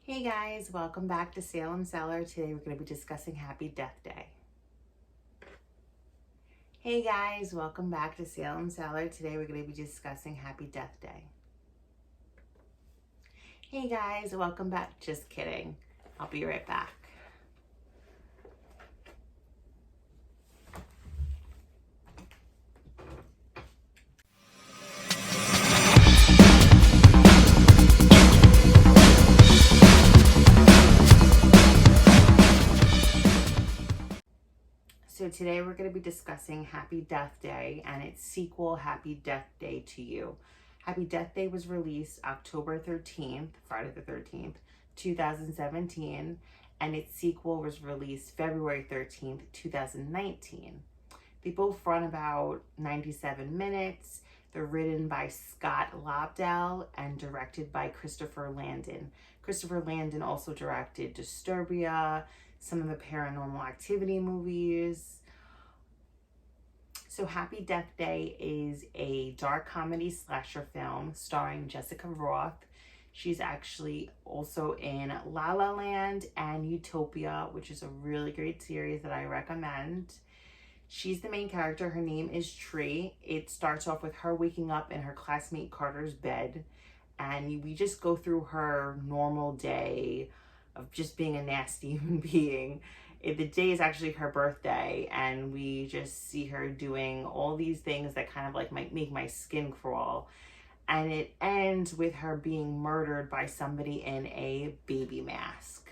Hey guys, welcome back to Salem, Cellar. Today we're going to be discussing Happy Death Day. Hey guys, welcome back to Salem, Cellar. Today we're going to be discussing Happy Death Day. Hey guys, welcome back. Just kidding. I'll be right back. So today we're going to be discussing Happy Death Day and its sequel, Happy Death Day to You. Happy Death Day was released October 13th, Friday the 13th, 2017, and its sequel was released February 13th, 2019. They both run about 97 minutes. They're written by Scott Lobdell and directed by Christopher Landon. Christopher Landon also directed Disturbia, some of the Paranormal Activity movies. So Happy Death Day is a dark comedy slasher film starring Jessica Rothe. She's actually also in La La Land and Utopia, which is a really great series that I recommend. She's the main character. Her name is Tree. It starts off with her waking up in her classmate Carter's bed, and we just go through her normal day of just being a nasty human being. The day is actually her birthday, and we just see her doing all these things that kind of like might make my skin crawl. And it ends with her being murdered by somebody in a baby mask.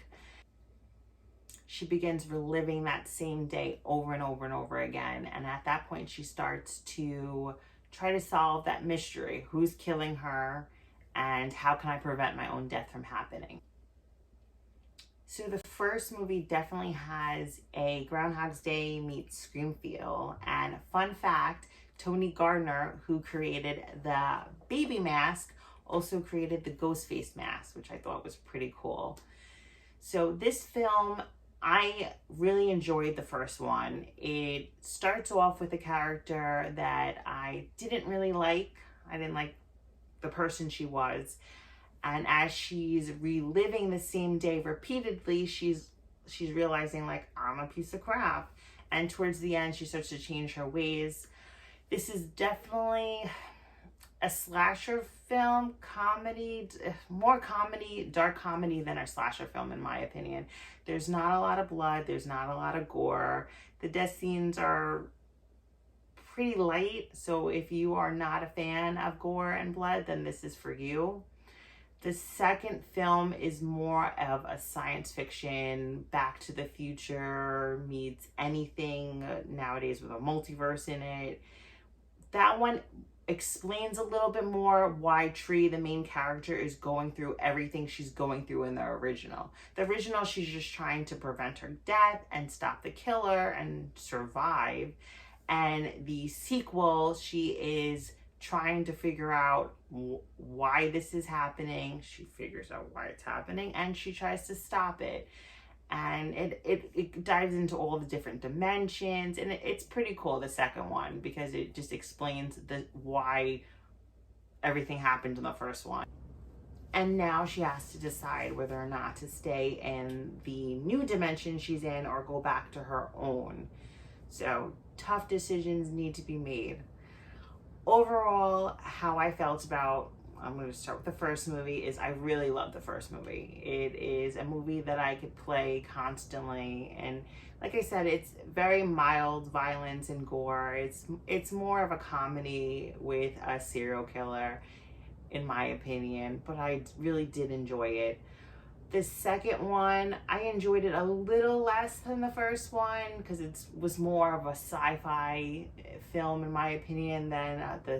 She begins reliving that same day over and over and over again. And at that point, she starts to try to solve that mystery. Who's killing her? And how can I prevent my own death from happening? So the first movie definitely has a Groundhog's Day meets Scream feel. And fun fact, Tony Gardner, who created the baby mask, also created the ghost face mask, which I thought was pretty cool. So this film, I really enjoyed the first one. It starts off with a character that I didn't really like. I didn't like the person she was. And as she's reliving the same day repeatedly, she's realizing, like, I'm a piece of crap. And towards the end, she starts to change her ways. This is definitely a slasher film, comedy, more comedy, dark comedy than a slasher film, in my opinion. There's not a lot of blood. There's not a lot of gore. The death scenes are pretty light. So if you are not a fan of gore and blood, then this is for you. The second film is more of a science fiction, Back to the Future meets anything nowadays with a multiverse in it. That one explains a little bit more why Tree, the main character, is going through everything she's going through in the original. The original, she's just trying to prevent her death and stop the killer and survive. And the sequel, she is trying to figure out why this is happening. She figures out why it's happening and she tries to stop it. And it dives into all the different dimensions, and it's pretty cool, the second one, because it just explains why everything happened in the first one. And now she has to decide whether or not to stay in the new dimension she's in or go back to her own. So tough decisions need to be made. Overall, how I felt about, I'm going to start with the first movie, is I really love the first movie. It is a movie that I could play constantly, and like I said, it's very mild violence and gore. It's more of a comedy with a serial killer, in my opinion, but I really did enjoy it. The second one, I enjoyed it a little less than the first one because it was more of a sci-fi film, in my opinion, than the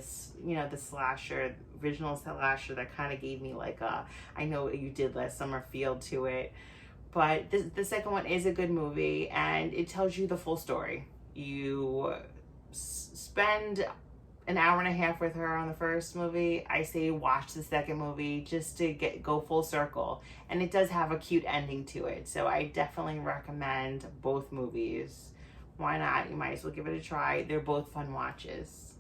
slasher, original slasher that kind of gave me like a, I know what you did last summer feel to it. But the second one is a good movie, and it tells you the full story. You spend an hour and a half with her on the first movie. I say watch the second movie just to go full circle. And it does have a cute ending to it. So I definitely recommend both movies. Why not? You might as well give it a try. They're both fun watches.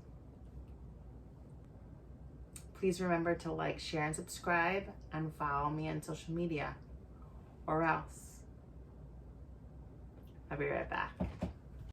Please remember to like, share, and subscribe, and follow me on social media. or else. I'll be right back.